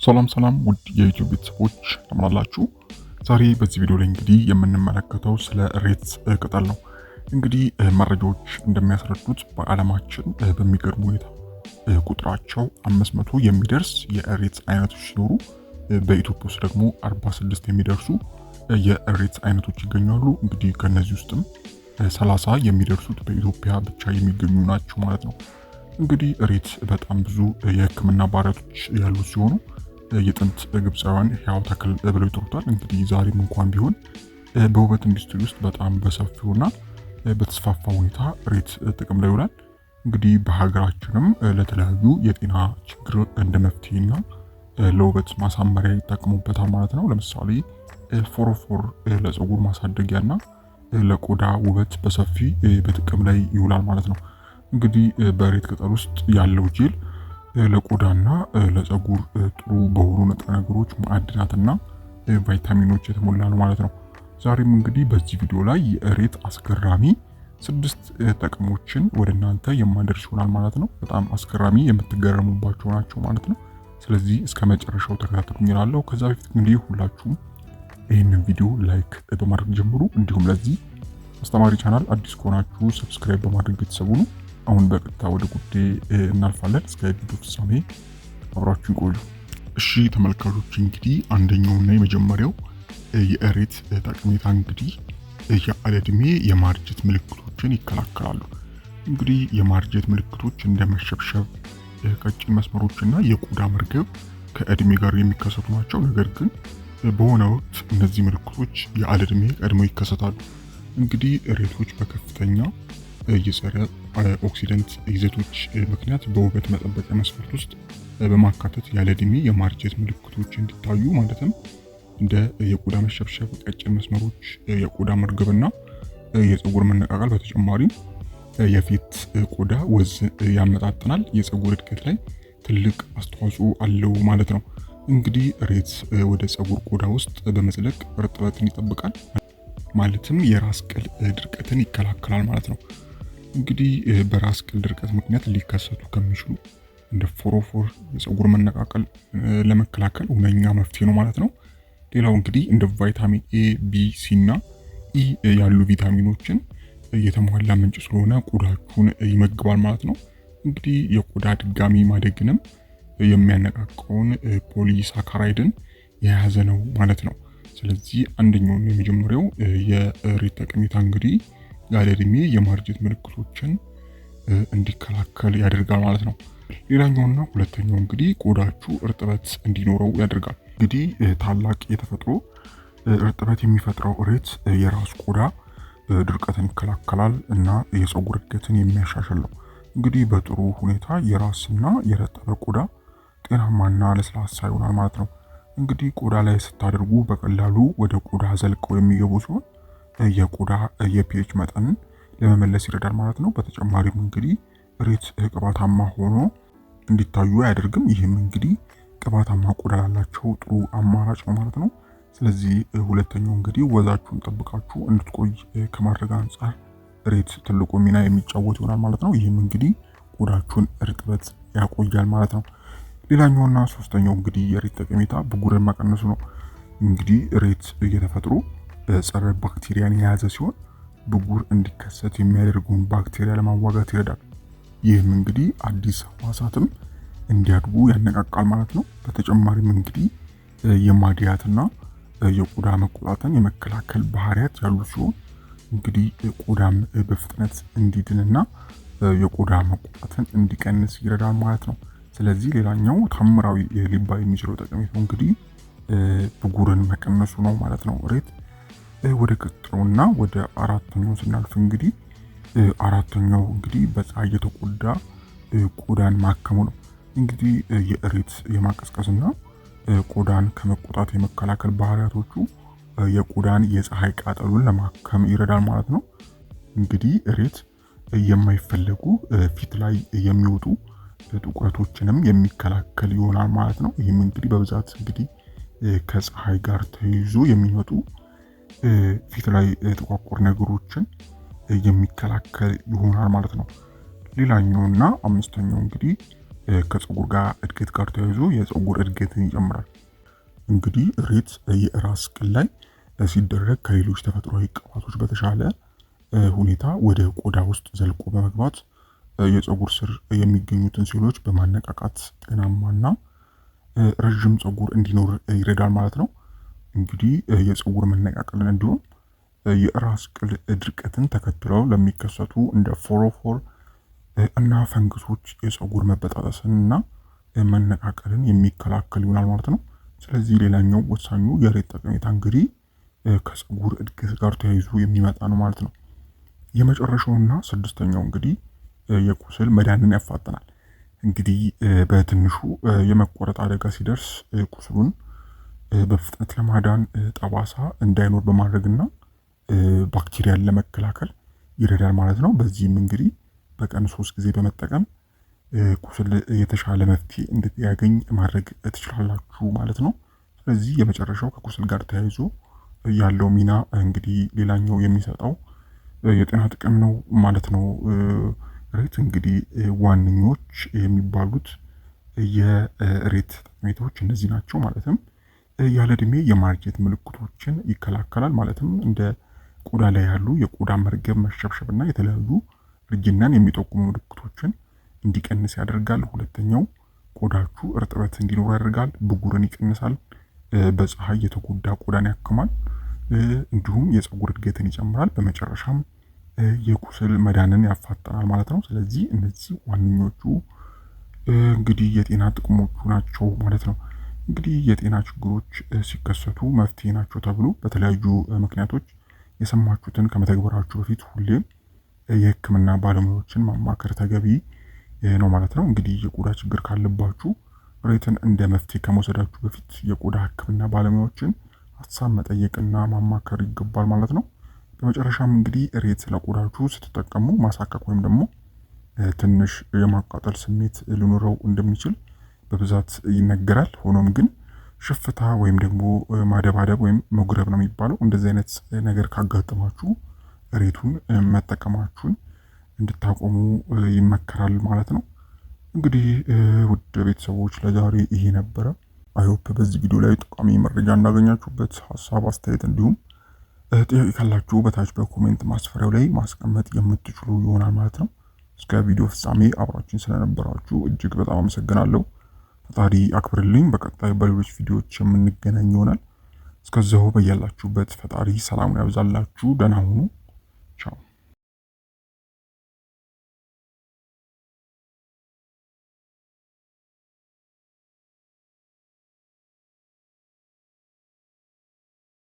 ሰላም ውድ የዩቲዩብ ቤተሰቦች እንደምናላችሁ። ዛሬ በዚህ ቪዲዮ ላይ እንግዲህ የምንመለከተው ስለ እሬት ቅጠል ነው። እንግዲህ መረጃዎች እንደሚያስረዱት በዓለማችን በሚገርም ሁኔታ ቁጥራቸው 500 የሚደርስ የእሬት አይነቶች ሲኖሩ በኢትዮጵያ ውስጥ ደግሞ 46 የሚደርሱ የእሬት አይነቶች ይገኛሉ። እንግዲህ ከነዚህ ውስጥም 30 የሚደርሱት በኢትዮጵያ ብቻ የሚገኙ ናቸው ማለት ነው። እንግዲህ እሬት በጣም ብዙ የሕክምና ባህሪያቶች ያሉት ሲሆኑ የጥንት ግብፃውያን ሕያው ተክል ብለው ይጠሩታል። እንግዲህ ዛሬም እንኳን ቢሆን በውበት ኢንዱስትሪ ውስጥ በጣም በሰፊውና በተስፋፋ ሁኔታ እሬት ጥቅም ላይ ይውላል። እንግዲህ በሀገራችንም ለተለያዩ የጤና ችግር እንደ መፍትሄና ለውበት ማሳመሪያ ይጠቀሙበታል ማለት ነው። ለምሳሌ ፎሮፎር ለፀጉር ማሳደጊያና ለቆዳ ውበት በሰፊ በጥቅም ላይ ይውላል ማለት ነው። እንግዲህ በእሬት ቅጠል ውስጥ ያለው ጄል ለቆዳና ለፀጉር ጥሩ በሆኑ ንጥረ ነገሮች፣ ማዕድናትና ቫይታሚኖች የተሞላ ነው ማለት ነው። ዛሬም እንግዲህ በዚህ ቪዲዮ ላይ የእሬት አስገራሚ 6 ጥቅሞችን ወደ እናንተ የማደርስ ይሆናል ማለት ነው። በጣም አስገራሚ የምትገረሙባቸው ናቸው ማለት ነው። ስለዚህ እስከ መጨረሻው ተከታተሉኝ እላለሁ። ከዛ በፊት እንግዲህ ሁላችሁም ይህንን ቪዲዮ ላይክ በማድረግ ጀምሩ። እንዲሁም ለዚህ አስተማሪ ቻናል አዲስ ከሆናችሁ ሰብስክራይብ በማድረግ ቤተሰቡ ነው። አሁን በቀጥታ ወደ ጉዳይ እናልፋለን። እስከ ቪዲዮ ፍጻሜ አብራችሁ ቆዩ። እሺ ተመልካቾች፣ እንግዲህ አንደኛውና የመጀመሪያው የእሬት ጠቀሜታ እንግዲህ ያለ ዕድሜ የማርጀት ምልክቶችን ይከላከላሉ። እንግዲህ የማርጀት ምልክቶች እንደ መሸብሸብ፣ ቀጭን መስመሮችና የቆዳ መርገብ ከእድሜ ጋር የሚከሰቱ ናቸው። ነገር ግን በሆነ ወቅት እነዚህ ምልክቶች ያለ ዕድሜ ቀድመው ይከሰታሉ። እንግዲህ እሬቶች በከፍተኛ የጸረ ኦክሲደንት ይዘቶች ምክንያት በውበት መጠበቂያ መስፈርት ውስጥ በማካተት ያለ ዕድሜ የማርጀት ምልክቶች እንዲታዩ ማለትም እንደ የቆዳ መሸብሸብ፣ ቀጭን መስመሮች፣ የቆዳ መርገብና የፀጉር መነቃቀል፣ በተጨማሪም የፊት ቆዳ ወዝ ያመጣጥናል፣ የፀጉር እድገት ላይ ትልቅ አስተዋጽኦ አለው ማለት ነው። እንግዲህ እሬት ወደ ፀጉር ቆዳ ውስጥ በመዝለቅ እርጥበትን ይጠብቃል፣ ማለትም የራስ ቅል ድርቀትን ይከላከላል ማለት ነው። እንግዲህ በራስ ቅል ድርቀት ምክንያት ሊከሰቱ ከሚችሉ እንደ ፎሮፎር፣ የፀጉር መነቃቀል ለመከላከል ሁነኛ መፍትሄ ነው ማለት ነው። ሌላው እንግዲህ እንደ ቫይታሚን ኤ፣ ቢ፣ ሲ እና ኢ ያሉ ቪታሚኖችን የተሟላ ምንጭ ስለሆነ ቆዳችሁን ይመግባል ማለት ነው። እንግዲህ የቆዳ ድጋሚ ማደግንም የሚያነቃቀውን ፖሊሳካራይድን የያዘ ነው ማለት ነው። ስለዚህ አንደኛውና የመጀመሪያው የእሬት ጠቀሜታ እንግዲህ ያለ ዕድሜ የማርጀት ምልክቶችን እንዲከላከል ያደርጋል ማለት ነው። ሌላኛውና ሁለተኛው እንግዲህ ቆዳችሁ እርጥበት እንዲኖረው ያደርጋል። እንግዲህ ታላቅ የተፈጥሮ እርጥበት የሚፈጥረው እሬት የራስ ቆዳ ድርቀትን ይከላከላል እና የፀጉር እድገትን የሚያሻሽል ነው። እንግዲህ በጥሩ ሁኔታ የራስና የረጠበ ቆዳ ጤናማና ለስላሳ ይሆናል ማለት ነው። እንግዲህ ቆዳ ላይ ስታደርጉ በቀላሉ ወደ ቆዳ ዘልቀው የሚገቡ ሲሆን የቆዳ የፒኤች መጠንን ለመመለስ ይረዳል ማለት ነው። በተጨማሪም እንግዲህ እሬት ቅባታማ ሆኖ እንዲታዩ አያደርግም። ይህም እንግዲህ ቅባታማ ቆዳ ላላቸው ጥሩ አማራጭ ነው ማለት ነው። ስለዚህ ሁለተኛው እንግዲህ ወዛችሁን ጠብቃችሁ እንድትቆይ ከማድረግ አንጻር እሬት ትልቁ ሚና የሚጫወት ይሆናል ማለት ነው። ይህም እንግዲህ ቆዳችሁን እርጥበት ያቆያል ማለት ነው። ሌላኛውና ሶስተኛው እንግዲህ የእሬት ጠቀሜታ ብጉርን መቀነሱ ነው። እንግዲህ እሬት የተፈጥሮ ጸረ ባክቴሪያን የያዘ ሲሆን ብጉር እንዲከሰት የሚያደርገውን ባክቴሪያ ለማዋጋት ይረዳል። ይህም እንግዲህ አዲስ ህዋሳትም እንዲያድጉ ያነቃቃል ማለት ነው። በተጨማሪም እንግዲህ የማድያትና የቆዳ መቆጣትን የመከላከል ባህሪያት ያሉ ሲሆን እንግዲህ ቆዳም በፍጥነት እንዲድንና የቆዳ መቆጣትን እንዲቀንስ ይረዳል ማለት ነው። ስለዚህ ሌላኛው ታምራዊ ሊባል የሚችለው ጠቀሜታው እንግዲህ ብጉርን መቀነሱ ነው ማለት ነው። እሬት ወደ ቀጥሎና ወደ አራተኛው ስናልፍ እንግዲህ አራተኛው እንግዲህ በፀሐይ የተጎዳ ቆዳን ማከሙ ነው። እንግዲህ የእሬት የማቀዝቀዝና ቆዳን ከመቆጣት የመከላከል ባህሪያቶቹ የቆዳን የፀሐይ ቃጠሎን ለማከም ይረዳል ማለት ነው። እንግዲህ እሬት የማይፈለጉ ፊት ላይ የሚወጡ ጥቁረቶችንም የሚከላከል ይሆናል ማለት ነው። ይህም እንግዲህ በብዛት እንግዲህ ከፀሐይ ጋር ተይዞ የሚመጡ ፊት ላይ ጥቋቁር ነገሮችን የሚከላከል ይሆናል ማለት ነው። ሌላኛውና አምስተኛው እንግዲህ ከፀጉር ጋር እድገት ጋር ተያይዞ የፀጉር እድገትን ይጨምራል። እንግዲህ ሬት የራስ ቅል ላይ ሲደረግ ከሌሎች ተፈጥሯዊ ቅባቶች በተሻለ ሁኔታ ወደ ቆዳ ውስጥ ዘልቆ በመግባት የፀጉር ስር የሚገኙትን ሴሎች በማነቃቃት ጤናማና ረዥም ፀጉር እንዲኖር ይረዳል ማለት ነው። እንግዲህ የፀጉር መነቃቀልን እንዲሁም የራስ ቅል ድርቀትን ተከትለው ለሚከሰቱ እንደ ፎሮፎር እና ፈንግሶች የፀጉር መበጣጠስን እና መነቃቀልን የሚከላከል ይሆናል ማለት ነው። ስለዚህ ሌላኛው ወሳኙ የሬት ጠቀሜታ እንግዲህ ከፀጉር እድገት ጋር ተያይዞ የሚመጣ ነው ማለት ነው። የመጨረሻውና ስድስተኛው እንግዲህ የቁስል መዳንን ያፋጥናል። እንግዲህ በትንሹ የመቆረጥ አደጋ ሲደርስ ቁስሉን በፍጥነት ለማዳን ጠባሳ እንዳይኖር በማድረግና ባክቴሪያን ለመከላከል ይረዳል ማለት ነው። በዚህም እንግዲህ በቀን 3 ጊዜ በመጠቀም ቁስል የተሻለ መፍትሄ እንድያገኝ ማድረግ ትችላላችሁ ማለት ነው። ስለዚህ የመጨረሻው ከቁስል ጋር ተያይዞ ያለው ሚና እንግዲህ ሌላኛው የሚሰጠው የጤና ጥቅም ነው ማለት ነው። ሬት እንግዲህ ዋነኞች የሚባሉት የሬት ጠቀሜታዎች እነዚህ ናቸው። ማለትም ያለ እድሜ የማርጀት ምልክቶችን ይከላከላል። ማለትም እንደ ቆዳ ላይ ያሉ የቆዳ መርገብ፣ መሸብሸብ እና የተለያዩ እርጅናን የሚጠቁሙ ምልክቶችን እንዲቀንስ ያደርጋል። ሁለተኛው ቆዳችሁ እርጥበት እንዲኖር ያደርጋል። ብጉርን ይቀንሳል። በፀሐይ የተጎዳ ቆዳን ያክማል። እንዲሁም የፀጉር እድገትን ይጨምራል። በመጨረሻም የቁስል መዳንን ያፋጥናል ማለት ነው። ስለዚህ እነዚህ ዋነኞቹ እንግዲህ የጤና ጥቅሞቹ ናቸው ማለት ነው። እንግዲህ የጤና ችግሮች ሲከሰቱ መፍትሄ ናቸው ተብሎ በተለያዩ ምክንያቶች የሰማችሁትን ከመተግበራችሁ በፊት ሁሌም የሕክምና ባለሙያዎችን ማማከር ተገቢ ነው ማለት ነው። እንግዲህ የቆዳ ችግር ካለባችሁ ሬትን እንደ መፍትሄ ከመውሰዳችሁ በፊት የቆዳ ሕክምና ባለሙያዎችን ሀሳብ መጠየቅና ማማከር ይገባል ማለት ነው። በመጨረሻም እንግዲህ ሬት ለቆዳችሁ ስትጠቀሙ ማሳከክ ወይም ደግሞ ትንሽ የማቃጠል ስሜት ሊኖረው እንደሚችል በብዛት ይነገራል። ሆኖም ግን ሽፍታ ወይም ደግሞ ማደባደብ ወይም መጉረብ ነው የሚባለው፣ እንደዚህ አይነት ነገር ካጋጠማችሁ ሬቱን መጠቀማችሁን እንድታቆሙ ይመከራል ማለት ነው። እንግዲህ ውድ ቤተሰቦች ለዛሬ ይሄ ነበረ። አይሆፕ በዚህ ቪዲዮ ላይ ጠቃሚ መረጃ እንዳገኛችሁበት፣ ሀሳብ አስተያየት፣ እንዲሁም ጥያቄ ካላችሁ በታች በኮሜንት ማስፈሪያው ላይ ማስቀመጥ የምትችሉ ይሆናል ማለት ነው። እስከ ቪዲዮ ፍጻሜ አብራችን ስለነበራችሁ እጅግ በጣም አመሰግናለሁ። ፈጣሪ አክብርልኝ። በቀጣይ በሌሎች ቪዲዮዎች የምንገናኝ ይሆናል። እስከዛው በያላችሁበት ፈጣሪ ሰላሙን ያብዛላችሁ። ደህና ሁኑ። ቻው